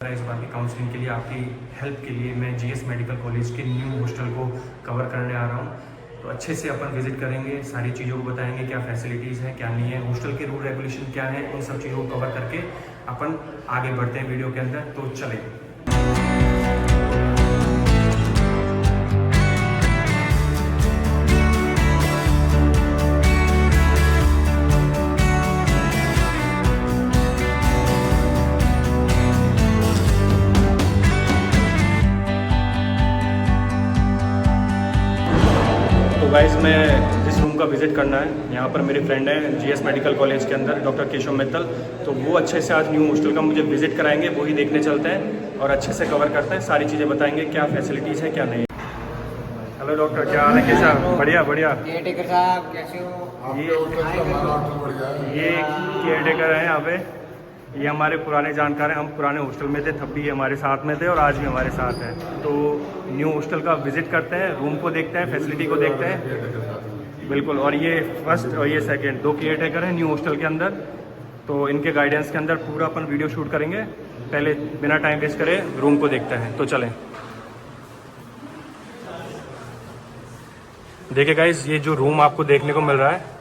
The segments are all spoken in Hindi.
इस बार की काउंसलिंग के लिए आपकी हेल्प के लिए मैं जीएस मेडिकल कॉलेज के न्यू हॉस्टल को कवर करने आ रहा हूँ। तो अच्छे से अपन विजिट करेंगे, सारी चीज़ों को बताएंगे, क्या फैसिलिटीज़ हैं क्या नहीं है, हॉस्टल के रूल रेगुलेशन क्या है, उन सब चीज़ों को कवर करके अपन आगे बढ़ते हैं वीडियो के अंदर। तो चलें। तो गाइज़, मैं जिस रूम का विज़िट करना है, यहाँ पर मेरे फ्रेंड हैं जीएस मेडिकल कॉलेज के अंदर डॉक्टर केशव मित्तल। तो वो अच्छे से आज न्यू हॉस्टल का मुझे विज़िट कराएंगे, वही देखने चलते हैं और अच्छे से कवर करते हैं, सारी चीज़ें बताएंगे क्या फैसिलिटीज़ है क्या नहीं। हेलो डॉक्टर, क्या हाल है, कैसा? बढ़िया बढ़िया। केयरटेकर साहब कैसे हो? ये केयरटेकर है यहाँ पे, ये हमारे पुराने जानकार हैं। हम पुराने हॉस्टल में थे, तब भी ये हमारे साथ में थे और आज भी हमारे साथ हैं। तो न्यू हॉस्टल का विज़िट करते हैं, रूम को देखते हैं, फैसिलिटी को देखते हैं। बिल्कुल। और ये फर्स्ट और ये सेकंड दो केयरटेकर हैं न्यू हॉस्टल के अंदर। तो इनके गाइडेंस के अंदर पूरा अपन वीडियो शूट करेंगे। पहले बिना टाइम वेस्ट करे रूम को देखते हैं, तो चलें। देखिए गाइस, ये जो रूम आपको देखने को मिल रहा है,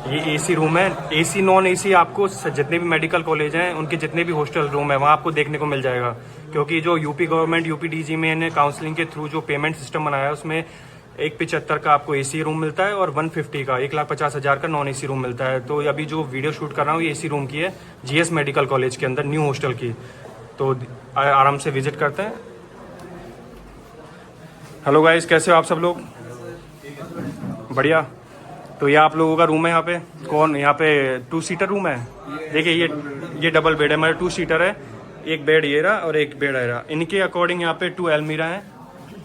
ये एसी रूम है। एसी नॉन एसी आपको जितने भी मेडिकल कॉलेज हैं उनके जितने भी हॉस्टल रूम है वहाँ आपको देखने को मिल जाएगा। क्योंकि जो यूपी गवर्नमेंट यूपीडीजी में ने काउंसलिंग के थ्रू जो पेमेंट सिस्टम बनाया है, उसमें 175 का आपको एसी रूम मिलता है और 150 का 1,50,000 का नॉन एसी रूम मिलता है। तो अभी जो वीडियो शूट कर रहा हूँ ये एसी रूम की है, जीएस मेडिकल कॉलेज के अंदर न्यू हॉस्टल की। तो आराम से विजिट करते हैं। हेलो गाइस, कैसे हो आप सब लोग? बढ़िया। तो ये आप लोगों का रूम है यहाँ पे। कौन यहाँ पे 2 सीटर रूम है? देखिए ये डबल बेड है, मतलब 2 सीटर है। एक बेड ये रहा और एक बेड है रहा। इनके अकॉर्डिंग यहाँ पे 2 अलमीरा है,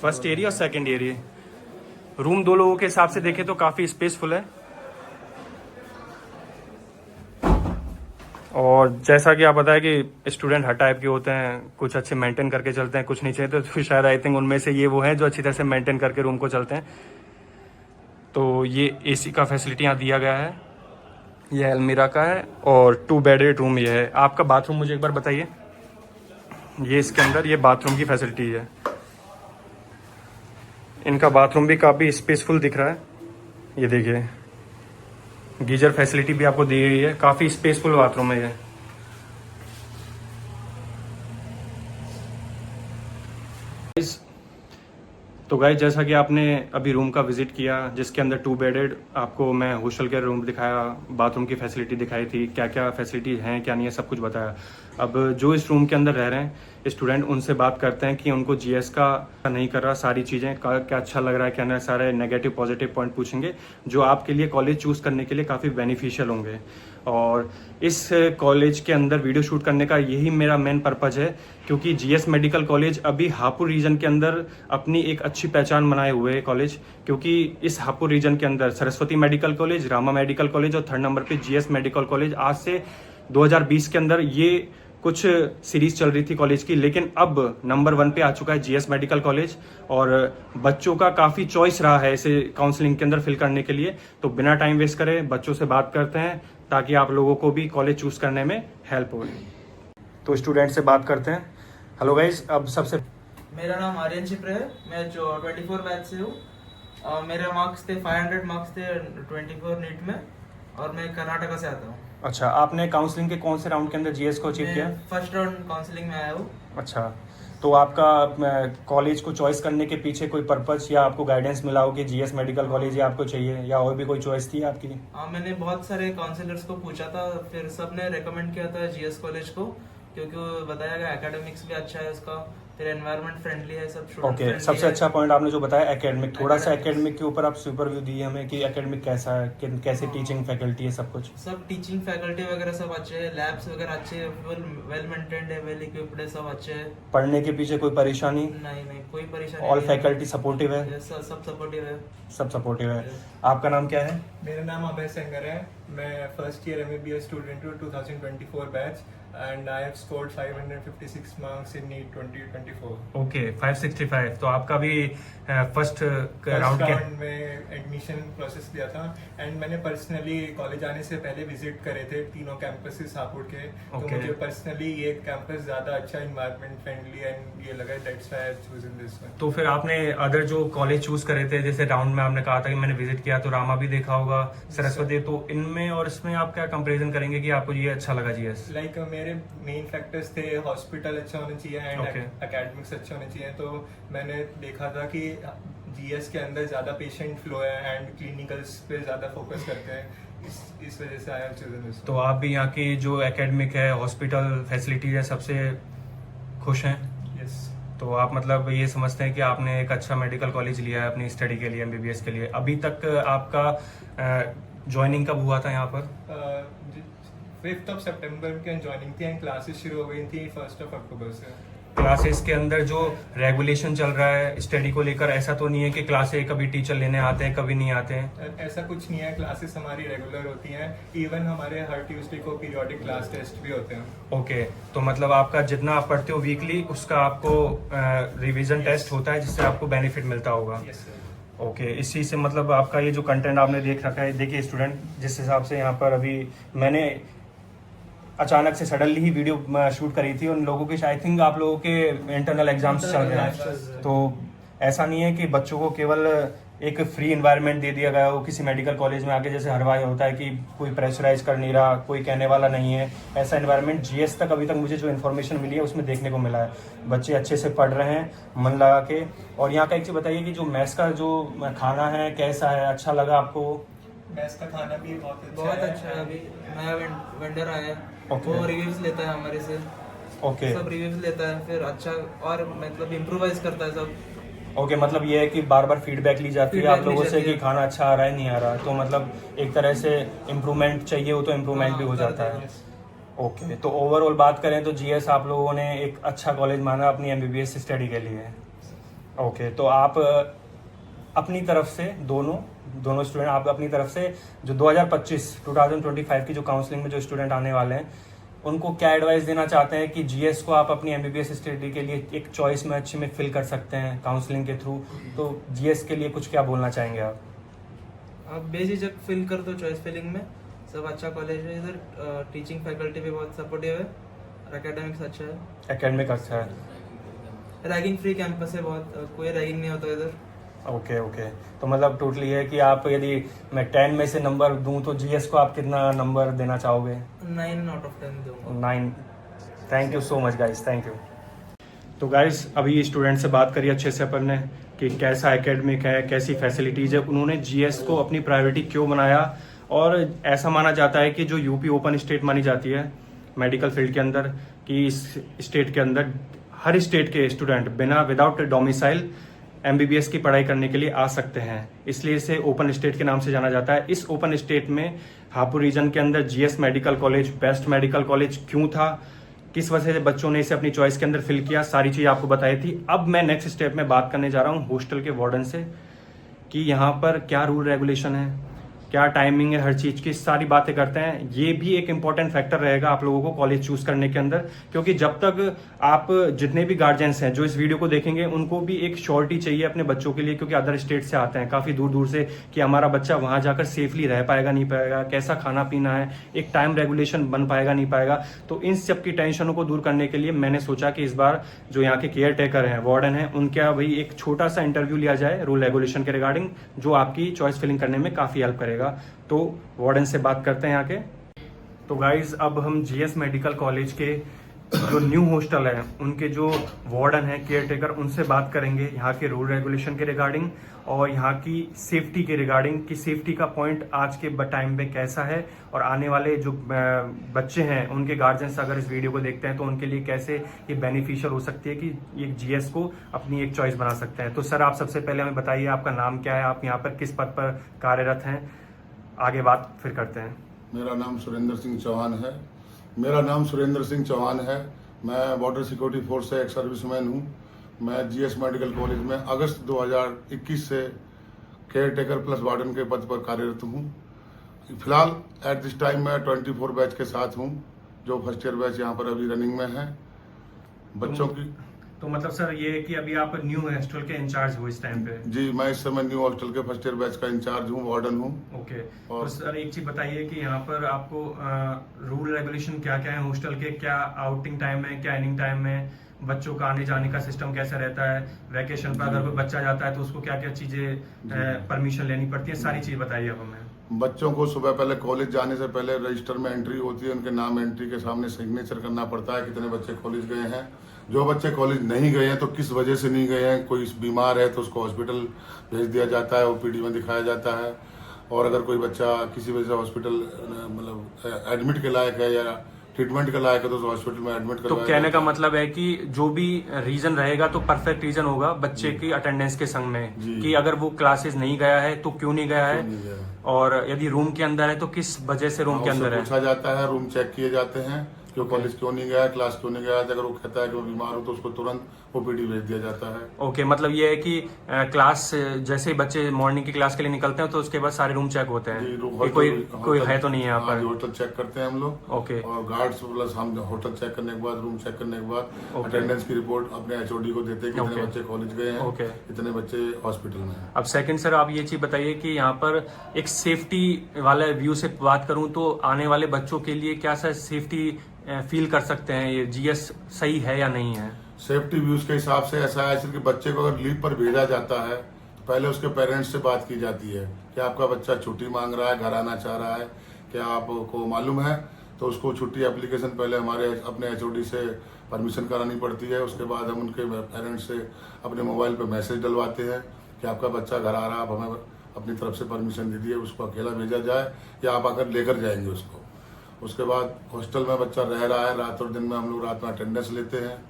फर्स्ट एरिया और सेकंड एरिया। रूम 2 लोगों के हिसाब से देखें तो काफ़ी स्पेसफुल है। और जैसा कि आप बताएं कि स्टूडेंट हर टाइप के होते हैं, कुछ अच्छे मेंटेन करके चलते हैं, कुछ नहीं चाहिए। तो शायद आई थिंक उनमें से ये वो हैं जो अच्छी तरह से मेंटेन करके रूम को चलते हैं। तो ये एसी का फैसिलिटी यहाँ दिया गया है, ये अलमीरा का है और 2 बेडेड रूम ये है। आपका बाथरूम मुझे एक बार बताइए। ये इसके अंदर ये बाथरूम की फैसिलिटी है। इनका बाथरूम भी काफ़ी स्पेसफुल दिख रहा है। ये देखिए, गीजर फैसिलिटी भी आपको दी गई है, काफ़ी स्पेसफुल बाथरूम है ये। तो गाइस, जैसा कि आपने अभी रूम का विजिट किया जिसके अंदर 2 बेडेड, आपको मैं हॉस्टल के रूम दिखाया, बाथरूम की फैसिलिटी दिखाई थी, क्या क्या फैसिलिटी हैं क्या नहीं है, सब कुछ बताया। अब जो इस रूम के अंदर रह रहे हैं स्टूडेंट, उनसे बात करते हैं कि उनको जीएस का नहीं कर रहा, सारी चीज़ें का क्या अच्छा लग रहा है क्या नहीं, सारे नेगेटिव पॉजिटिव पॉइंट पूछेंगे जो आपके लिए कॉलेज चूज़ करने के लिए काफ़ी बेनिफिशियल होंगे। और इस कॉलेज के अंदर वीडियो शूट करने का यही मेरा मेन पर्पज़ है, क्योंकि जीएस मेडिकल कॉलेज अभी हापुड़ रीजन के अंदर अपनी एक अच्छी पहचान बनाए हुए है कॉलेज। क्योंकि इस हापुड़ रीजन के अंदर Saraswati medical college, Rama medical college और 3rd नंबर पे जीएस मेडिकल कॉलेज आज से 2020 के अंदर ये कुछ सीरीज चल रही थी कॉलेज की, लेकिन अब नंबर 1 पे आ चुका है जीएस मेडिकल कॉलेज। और बच्चों का काफ़ी चॉइस रहा है इसे काउंसलिंग के अंदर फिल करने के लिए। तो बिना टाइम वेस्ट करें बच्चों से बात करते हैं ताकि आप लोगों को भी कॉलेज चूज़ करने में हेल्प हो। तो स्टूडेंट से बात करते हैं। हेलो गाइज, अब सबसे मेरा नाम आर्यन चिप्रे है, मैं जो 24 बैच से हूँ। मेरे मार्क्स थे 500 मार्क्स थे 24 नीट में और मैं कर्नाटका से आता हूँ। अच्छा, आपने काउंसलिंग के कौन से राउंड के अंदर जीएस को अचीव किया? फर्स्ट राउंड काउंसलिंग में आया हूँ। अच्छा, तो आपका कॉलेज को चॉइस करने के पीछे कोई पर्पस या आपको गाइडेंस मिला हो कि जीएस मेडिकल कॉलेज ही आपको चाहिए, या और भी कोई चॉइस थी आपकी? हाँ, मैंने बहुत सारे काउंसलर्स को पूछा था, फिर सबने रेकमेंड किया था जीएस कॉलेज को, क्योंकि वो बताया गया एकेडमिक्स भी अच्छा है उसका, फिर एनवायरनमेंट फ्रेंडली है, सब स्टूडेंट ओके, सबसे अच्छा पॉइंट आपने जो बताया एकेडमिक, थोड़ा सा एकेडमिक के ऊपर आप सुपरव्यू दिए हमें कि एकेडमिक कैसा है, कैसे टीचिंग फैकल्टी है, सब कुछ। सब टीचिंग फैकल्टी वगैरह सब अच्छे हैं, लैब्स वगैरह अच्छे हैं, वेल मेंटेन्ड है, वेल इक्विप्ड है, सब अच्छे हैं। पढ़ने के पीछे कोई परेशानी? नहीं, कोई परेशानी ऑल नहीं है। फैकल्टी सपोर्टिव है? सब सपोर्टिव है। सब सपोर्टिव है। आपका नाम क्या है? मेरा नाम अभय सेंगर है। मैं फर्स्ट ईयर MBBS स्टूडेंट हूँ, 2024 batch. and I have scored 556 marks in NEET 2024. Okay 565, तो आपका भी फर्स्ट फर्स्ट राउंड के राउंड में एडमिशन प्रोसेस दिया था एंड मैंने पर्सनली कॉलेज आने से पहले विजिट करे थे तीनों कैंपसेस हापुड़ के, तो Okay. मुझे पर्सनली ये कैंपस ज्यादा अच्छा एनवायरनमेंट फ्रेंडली एंड ये लगा, that's why I have chosen this one. तो फिर आपने अदर जो कॉलेज चूज करे थे, जैसे राउंड में आपने कहा था कि मैंने विजिट किया, तो रामा भी देखा होगा, सरस्वती, तो इनमें और इसमें आप क्या कंपैरिजन करेंगे कि आपको ये अच्छा लगा जीएस? लाइक मेरे मेन फैक्टर्स थे हॉस्पिटल अच्छा होना चाहिए एंड Okay. एकेडमिक्स अच्छे होने चाहिए, तो मैंने देखा था कि जीएस के अंदर ज्यादा पेशेंट फ्लो है एंड क्लिनिकल्स पे ज्यादा फोकस करते हैं, इस वजह से आई हैव चोजन दिस. तो आप भी यहाँ की जो एकेडमिक है, हॉस्पिटल फैसिलिटीज है, सबसे खुश हैं? यस. तो आप मतलब ये समझते हैं कि आपने एक अच्छा मेडिकल कॉलेज लिया है अपनी स्टडी के लिए, एमबीबीएस के लिए। अभी तक आपका ज्वाइनिंग कब हुआ था यहाँ पर? 5th of September की ज्वाइनिंग थी एंड क्लासेस शुरू हो गई थी 1st of October से. क्लासेस के अंदर जो रेगुलेशन चल रहा है स्टडी को लेकर, ऐसा तो नहीं है कि क्लासे कभी टीचर लेने आते हैं कभी नहीं आते हैं? ऐसा कुछ नहीं है, क्लासेस हमारी रेगुलर होती हैं, इवन हमारे हर ट्यूसडे को पीरियोडिक क्लास टेस्ट भी होते हैं. ओके, तो मतलब आपका जितना आप पढ़ते हो वीकली उसका आपको रिवीजन टेस्ट होता है जिससे आपको बेनिफिट मिलता होगा? Yes sir. ओके, इस चीज़ से मतलब आपका ये जो कंटेंट आपने देख रखा है, देखिए स्टूडेंट, जिस हिसाब से यहाँ पर अभी मैंने अचानक से सडनली ही वीडियो शूट करी थी उन लोगों की, आई थिंक आप लोगों के इंटरनल एग्जाम्स चल रहे हैं, तो ऐसा नहीं है कि बच्चों को केवल एक फ्री एनवायरनमेंट दे दिया गया हो किसी मेडिकल कॉलेज में आके, जैसे हर बार होता है कि कोई प्रेशराइज कर नहीं रहा, कोई कहने वाला नहीं है, ऐसा एनवायरनमेंट जीएस तक अभी तक मुझे जो इन्फॉर्मेशन मिली है उसमें देखने को मिला है। बच्चे अच्छे से पढ़ रहे हैं मन लगा के। और यहाँ का एक चीज़ बताइए कि जो मैस का जो खाना है कैसा है, अच्छा लगा आपको? मैथ्स का खाना भी बहुत अच्छा है. अभी नया वेंडर आया है, Okay. वो रिव्यूज लेता है हमारे से, ओके सब रिव्यूज लेता है, फिर अच्छा और मतलब इम्प्रोवाइज करता है सब. ओके, मतलब ये है कि बार बार फीडबैक ली जाती है Feedback आप ली लोगों से जाती कि है। खाना अच्छा आ रहा है नहीं आ रहा है, तो मतलब एक तरह से इम्प्रूवमेंट चाहिए हो तो इम्प्रूवमेंट भी हो जाता है। ओके, तो ओवरऑल बात करें तो जीएस आप लोगों ने एक अच्छा कॉलेज माना अपनी एमबीबीएस स्टडी के लिए। ओके, तो आप अपनी तरफ से दोनों स्टूडेंट, आप अपनी तरफ से जो 2025 की जो काउंसलिंग में जो स्टूडेंट आने वाले हैं उनको क्या एडवाइस देना चाहते हैं कि जीएस को आप अपनी एमबीबीएस स्टडी के लिए एक चॉइस में अच्छी में फिल कर सकते हैं काउंसलिंग के थ्रू, तो जीएस के लिए कुछ क्या बोलना चाहेंगे आप? आप बेझिझक फिल कर दो चॉइस फिलिंग में, सब अच्छा कॉलेज है इधर, टीचिंग फैकल्टी भी बहुत सपोर्टिव है और एकेडमिक्स अच्छा है, एकेडमिक अच्छा है, रैगिंग फ्री कैंपस है, बहुत कोई रैगिंग नहीं होता इधर. ओके ओके, तो मतलब टोटली है कि आप यदि मैं 10 में से नंबर दूं तो जीएस को आप कितना नंबर देना चाहोगे? 9 out of 10 दूंगा. 9। Thank you so much guys, thank you. तो गाइस अभी स्टूडेंट से बात करी अच्छे से अपन ने कि कैसा एकेडमिक है, कैसी फैसिलिटीज़ है, उन्होंने जीएस को अपनी प्रायोरिटी क्यों बनाया, और ऐसा माना जाता है कि जो यूपी ओपन स्टेट मानी जाती है मेडिकल फील्ड के अंदर, कि इस स्टेट के अंदर हर स्टेट के स्टूडेंट विदाउट डोमिसाइल एमबीबीएस की पढ़ाई करने के लिए आ सकते हैं, इसलिए इसे ओपन स्टेट के नाम से जाना जाता है। इस ओपन स्टेट में हापुड़ रीजन के अंदर GS medical college best medical college क्यों था, किस वजह से बच्चों ने इसे अपनी चॉइस के अंदर फिल किया, सारी चीज़ आपको बताई थी। अब मैं नेक्स्ट स्टेप में बात करने जा रहा हूँ हॉस्टल के वार्डन से कि यहाँ पर क्या रूल रेगुलेशन है, क्या टाइमिंग है, हर चीज़ की सारी बातें करते हैं। ये भी एक इंपॉर्टेंट फैक्टर रहेगा आप लोगों को कॉलेज चूज करने के अंदर, क्योंकि जब तक आप जितने भी गार्जियंस हैं जो इस वीडियो को देखेंगे उनको भी एक श्योरिटी चाहिए अपने बच्चों के लिए, क्योंकि अदर स्टेट से आते हैं काफ़ी दूर दूर से, कि हमारा बच्चा वहाँ जाकर सेफली रह पाएगा नहीं पाएगा, कैसा खाना पीना है, एक टाइम रेगुलेशन बन पाएगा नहीं पाएगा। तो इन सब की टेंशनों को दूर करने के लिए मैंने सोचा कि इस बार जो यहाँ के केयर टेकर हैं, वार्डन हैं, उनका भाई एक छोटा सा इंटरव्यू लिया जाए रूल रेगुलेशन के रिगार्डिंग, जो आपकी चॉइस फिलिंग करने में काफ़ी हेल्प करेगा। तो वार्डन से बात करते हैं यहाँ के। तो गाइज अब हम जीएस मेडिकल कॉलेज के जो न्यू हॉस्टल है उनके जो वार्डन है, केयर टेकर, उनसे बात करेंगे यहाँ के रूल रेगुलेशन के रिगार्डिंग और यहाँ की सेफ्टी के रिगार्डिंग, कि सेफ्टी का पॉइंट आज के टाइम पे कैसा है, और आने वाले जो बच्चे हैं उनके गार्जियंस अगर इस वीडियो को देखते हैं तो उनके लिए कैसे ये बेनिफिशियल हो सकती है कि एक जीएस को अपनी एक चॉइस बना सकते हैं। तो सर आप सबसे पहले हमें बताइए आपका नाम क्या है, आप यहाँ पर किस पद पर कार्यरत हैं, आगे बात फिर करते हैं। मेरा नाम सुरेंद्र सिंह चौहान है। मैं बॉर्डर सिक्योरिटी फोर्स से एक सर्विसमैन हूँ। मैं जीएस मेडिकल कॉलेज में अगस्त 2021 से केयर टेकर प्लस वार्डन के पद पर कार्यरत हूँ। फिलहाल एट दिस टाइम मैं 24 बैच के साथ हूँ। जो फर्स्ट ईयर बैच यहाँ पर अभी रनिंग में है बच्चों की। तो मतलब सर ये है कि अभी आप न्यू हॉस्टल के इंचार्ज हो इस टाइम पे? जी, मैं इस समय न्यू हॉस्टल के फर्स्ट ईयर बैच का इंचार्ज हूँ, वार्डन हूँ। ओके। और तो सर एक चीज बताइए कि यहाँ पर आपको रूल रेगुलेशन क्या क्या है हॉस्टल के? क्या आउटिंग टाइम है, क्या इनिंग टाइम है, बच्चों का आने जाने का सिस्टम कैसा रहता है, वैकेशन पर अगर कोई बच्चा जाता है तो उसको क्या क्या चीजें परमिशन लेनी पड़ती है, सारी चीज बताइए अब हमें। बच्चों को सुबह पहले कॉलेज जाने से पहले रजिस्टर में एंट्री होती है, उनके नाम एंट्री के सामने सिग्नेचर करना पड़ता है कितने बच्चे कॉलेज गए हैं। जो बच्चे कॉलेज नहीं गए हैं तो किस वजह से नहीं गए हैं, कोई बीमार है तो उसको हॉस्पिटल भेज दिया जाता है, ओपीडी में दिखाया जाता है। और अगर कोई बच्चा किसी वजह से हॉस्पिटल मतलब एडमिट के लायक है या ट्रीटमेंट के लायक है तो हॉस्पिटल में एडमिट तो करवाया कहने जाता का मतलब है कि जो भी रीजन रहेगा तो परफेक्ट रीजन होगा बच्चे की अटेंडेंस के संग में, जी। कि अगर वो क्लासेस नहीं गया है तो क्यों नहीं गया क्यों नहीं गया है, है। और यदि रूम के अंदर है तो किस वजह से रूम के उससे अंदर है। पूछा जाता है, रूम चेक किए जाते हैं कि वो कॉलेज क्यों नहीं गया, क्लास क्यों नहीं गया। अगर वो कहता है कि वो बीमार हो तो उसको तुरंत ओपीडी भेज दिया जाता है। ओके, मतलब ये है कि क्लास जैसे ही बच्चे मॉर्निंग की क्लास के लिए निकलते हैं तो उसके बाद सारे रूम चेक होते हैं जी, कि कोई है तो नहीं है यहाँ हाँ जी, पर। होटल चेक करते हैं हम लोग। ओके। और गार्ड्स प्लस हम होटल चेक करने के बाद, रूम चेक करने के बाद ओके। अटेंडेंस की रिपोर्ट अपने एचओडी को देते हैं, कितने ओके। बच्चे कॉलेज गए हैं, ओके। कितने बच्चे हॉस्पिटल में हैं। अब सेकंड सर आप ये चीज बताइए कि यहाँ पर एक सेफ्टी वाला व्यू से बात करूं तो आने वाले बच्चों के लिए क्या सर सेफ्टी फील कर सकते हैं, ये जीएस सही है या नहीं है? सेफ्टी व्यूज के हिसाब से ऐसा है कि बच्चे को अगर लीव पर भेजा जाता है तो पहले उसके पेरेंट्स से बात की जाती है कि आपका बच्चा छुट्टी मांग रहा है, घर आना चाह रहा है, क्या आपको मालूम है? तो उसको छुट्टी एप्लीकेशन पहले हमारे अपने एचओडी से परमिशन करानी पड़ती है। उसके बाद हम उनके पेरेंट्स से अपने मोबाइल पे मैसेज डलवाते हैं कि आपका बच्चा घर आ रहा है, आप हमें अपनी तरफ से परमिशन दे दिए, उसको अकेला भेजा जाए या आप आकर लेकर जाएंगे उसको। उसके बाद हॉस्टल में बच्चा रह रहा है, रात और दिन में हम लोग रात में अटेंडेंस लेते हैं।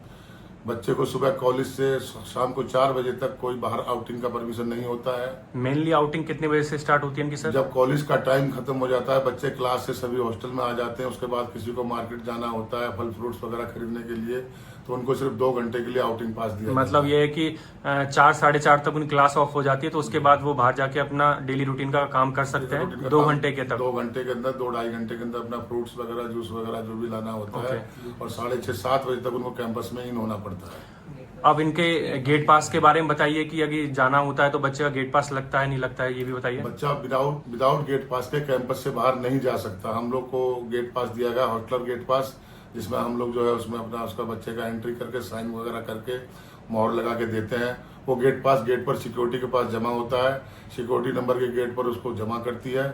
बच्चे को सुबह कॉलेज से शाम को 4 बजे तक कोई बाहर आउटिंग का परमिशन नहीं होता है। मेनली आउटिंग कितने बजे से स्टार्ट होती है इनकी सर? जब कॉलेज का टाइम खत्म हो जाता है, बच्चे क्लास से सभी हॉस्टल में आ जाते हैं। उसके बाद किसी को मार्केट जाना होता है फल फ्रूट्स वगैरह खरीदने के लिए, तो उनको सिर्फ 2 घंटे के लिए आउटिंग पास दिया मतलब ये है कि 4 साढ़े 4 तक उनकी क्लास ऑफ हो जाती है तो उसके बाद वो बाहर जाके अपना डेली रूटीन का काम कर सकते हैं 2 घंटे के तक। 2 घंटे के अंदर, 2-2.5 घंटे के अंदर अपना फ्रूट्स वगैरह, जूस वगैरह जो भी लाना होता है। और 6:30-7 बजे तक उनको कैंपस में इन होना पड़ता है। अब इनके गेट पास के बारे में बताइए कि अगर जाना होता है तो बच्चे का गेट पास लगता है नहीं लगता है, ये भी बताइए। बच्चा विदाउट गेट पास के कैंपस से बाहर नहीं जा सकता। हम लोग को गेट पास दिया गया, हॉस्टलर गेट पास, जिसमें हम लोग जो है उसमें अपना उसका बच्चे का एंट्री करके साइन वगैरह करके मोहर लगा के देते हैं। वो गेट पास गेट पर सिक्योरिटी के पास जमा होता है, सिक्योरिटी नंबर के गेट पर उसको जमा करती है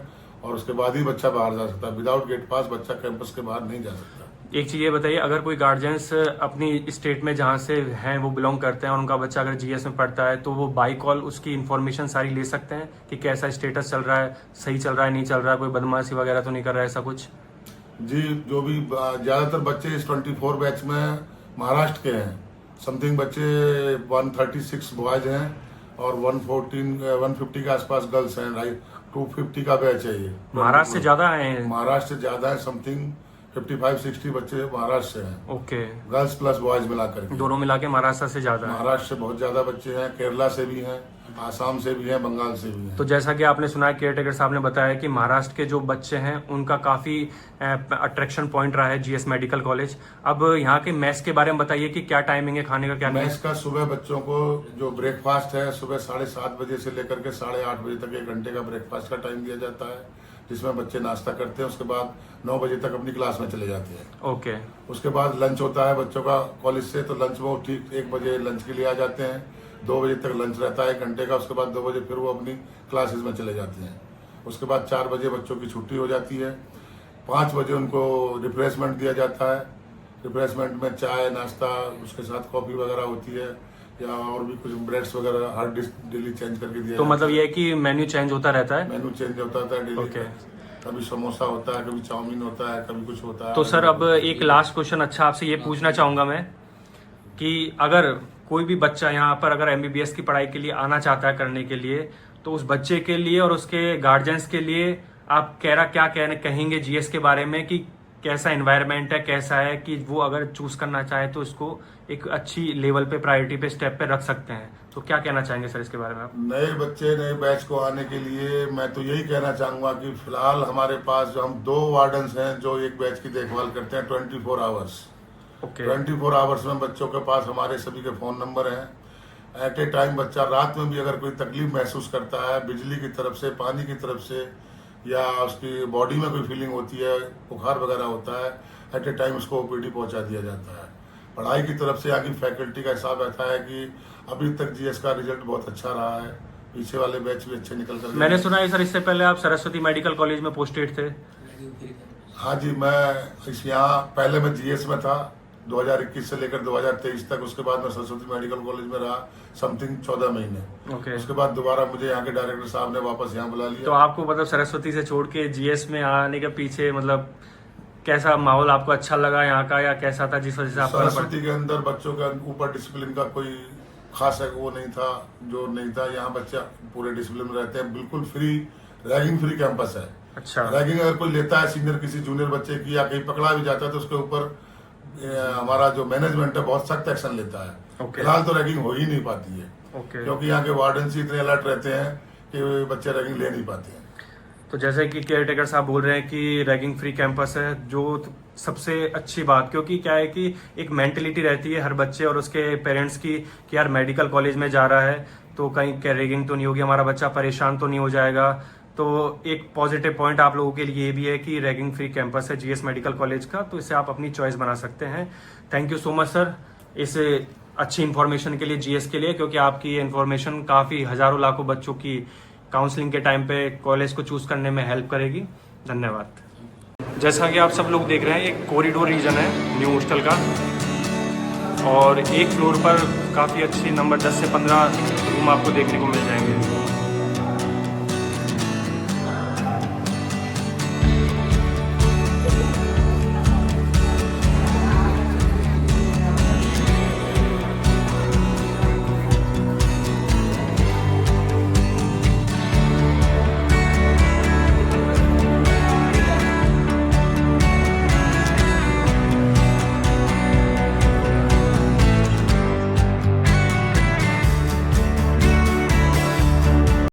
और उसके बाद ही बच्चा बाहर जा सकता है। विदाउट गेट पास बच्चा कैंपस के बाहर नहीं जा सकता। एक चीज ये बताइए, अगर कोई गार्जियंस अपनी स्टेट में जहाँ से हैं वो बिलोंग करते हैं और उनका बच्चा अगर जीएस में पढ़ता है तो वो बाई कॉल उसकी इन्फॉर्मेशन सारी ले सकते हैं कि कैसा स्टेटस चल रहा है, सही चल रहा है, नहीं चल रहा है, कोई बदमाशी वगैरह तो नहीं कर रहा है, ऐसा कुछ? जी, जो भी ज्यादातर बच्चे इस 24 बैच में महाराष्ट्र के हैं। समथिंग बच्चे 136 बॉयज हैं और 150 के आसपास गर्ल्स हैं। 250 का बैच है ये। महाराष्ट्र से ज्यादा है? महाराष्ट्र से ज्यादा है, समथिंग 55-60 बच्चे महाराष्ट्र से हैं। ओके, गर्ल्स प्लस बॉयज मिलाकर के। दोनों मिला के महाराष्ट्र से ज्यादा है। महाराष्ट्र से बहुत ज्यादा बच्चे हैं, केरला से भी हैं, आसाम से भी हैं, बंगाल से भी हैं। तो जैसा कि आपने सुना है, केयर टेकर साहब ने बताया कि महाराष्ट्र के जो बच्चे हैं उनका काफी अट्रैक्शन पॉइंट रहा है जीएस मेडिकल कॉलेज। अब यहाँ के मेस के बारे में बताइए कि क्या टाइमिंग है खाने का, क्या नहीं? मेस का सुबह बच्चों को जो ब्रेकफास्ट है सुबह 7:30 बजे से लेकर के 8:30 बजे तक 1 घंटे का ब्रेकफास्ट का टाइम दिया जाता है, जिसमें बच्चे नाश्ता करते हैं। उसके बाद 9 बजे तक अपनी क्लास में चले जाते हैं। ओके। उसके बाद लंच होता है बच्चों का कॉलेज से, तो लंच में वो ठीक 1 बजे लंच के लिए आ जाते हैं। 2 बजे तक लंच रहता है 1 घंटे का। उसके बाद 2 बजे फिर वो अपनी क्लासेस में चले जाते हैं। उसके बाद 4 बजे बच्चों की छुट्टी हो जाती है। 5 बजे उनको रिफ्रेशमेंट दिया जाता है। रिफ्रेशमेंट में चाय, नाश्ता, उसके साथ कॉफी वगैरह होती है या और भी कुछ ब्रेड्स वगैरह हर डिश डेली चेंज करके दिया तो जाता मतलब ये है कि मेन्यू चेंज होता रहता है? मेनू चेंज होता है डेली। ओके। कभी समोसा होता है, कभी चाउमीन होता है, कभी कुछ होता है। तो सर अब एक लास्ट क्वेश्चन अच्छा आपसे ये पूछना चाहूंगा मैं कि अगर कोई भी बच्चा यहाँ पर अगर एमबीबीएस की पढ़ाई के लिए आना चाहता है करने के लिए, तो उस बच्चे के लिए और उसके गार्जियंस के लिए आप क्या कहेंगे जीएस के बारे में कि कैसा एनवायरनमेंट है, कैसा है कि वो अगर चूज करना चाहे तो इसको एक अच्छी लेवल पे, प्रायोरिटी पे, स्टेप पे रख सकते हैं। तो क्या कहना चाहेंगे सर इसके बारे में आप? नए बच्चे नए बैच को आने के लिए मैं तो यही कहना चाहूँगा कि फिलहाल हमारे पास जो हम 2 वार्डन्स हैं जो एक बैच की देखभाल करते हैं 24 आवर्स। ओके 24 आवर्स में बच्चों के पास हमारे सभी के फ़ोन नंबर हैं। एट ए टाइम बच्चा रात में भी अगर कोई तकलीफ महसूस करता है बिजली की तरफ से, पानी की तरफ से, या उसकी बॉडी में कोई फीलिंग होती है, बुखार वगैरह होता है, एट ए टाइम उसको ओपीडी पहुंचा दिया जाता है। पढ़ाई की तरफ से यहाँ की फैकल्टी का हिसाब रहता है कि अभी तक जीएस का रिजल्ट बहुत अच्छा रहा है, पीछे वाले बैच भी अच्छे निकल कर। मैंने सुना है सर इससे पहले आप सरस्वती मेडिकल कॉलेज में पोस्टेड थे। हाँ जी, मैं यहाँ पहले मैं जीएस में था 2021 से लेकर 2023 तक। उसके बाद मैं सरस्वती मेडिकल कॉलेज में रहा समथिंग 14 महीने। ओके उसके बाद दोबारा मुझे यहाँ के डायरेक्टर साहब ने वापस यहाँ बुला लिया। तो आपको मतलब सरस्वती से छोड़ के जीएस में आने के पीछे मतलब कैसा माहौल आपको अच्छा लगा यहाँ का, या कैसा था जिस वजह से आप? सरस्वती के अंदर बच्चों के ऊपर डिसिप्लिन का कोई खास है वो नहीं था, जो नहीं था। यहाँ बच्चा पूरे डिसिप्लिन में रहते हैं, बिल्कुल फ्री, रैगिंग फ्री कैंपस है। अच्छा रैगिंग अगर कोई लेता है सीनियर किसी जूनियर बच्चे की या कहीं पकड़ा भी जाता है तो उसके ऊपर हमारा जो मैनेजमेंट है बहुत सख्त एक्शन लेता है। Okay. फिलहाल तो रैगिंग हो ही नहीं पाती है। ओके क्योंकि यहाँ के वार्डन ही इतने अलर्ट रहते हैं कि बच्चे रैगिंग ले नहीं पाते हैं। तो जैसे कि केयर टेकर साहब बोल रहे हैं कि रैगिंग फ्री कैंपस है, जो सबसे अच्छी बात, क्योंकि क्या है कि एक मेंटेलिटी रहती है हर बच्चे और उसके पेरेंट्स की कि यार मेडिकल कॉलेज में जा रहा है तो कहीं रैगिंग तो नहीं होगी, हमारा बच्चा परेशान तो नहीं हो जाएगा। तो एक पॉजिटिव पॉइंट आप लोगों के लिए ये भी है कि रैगिंग फ्री कैंपस है जीएस मेडिकल कॉलेज का, तो इसे आप अपनी चॉइस बना सकते हैं। Thank you so much sir इस अच्छी इन्फॉर्मेशन के लिए, जीएस के लिए, क्योंकि आपकी इन्फॉर्मेशन काफ़ी हज़ारों लाखों बच्चों की काउंसलिंग के टाइम पे कॉलेज को चूज करने में हेल्प करेगी। धन्यवाद। जैसा कि आप सब लोग देख रहे हैं, एक कॉरिडोर रीजन है न्यू हॉस्टल का, और एक फ्लोर पर काफ़ी अच्छी नंबर 10 से 15 रूम आपको देखने को मिल जाएंगे।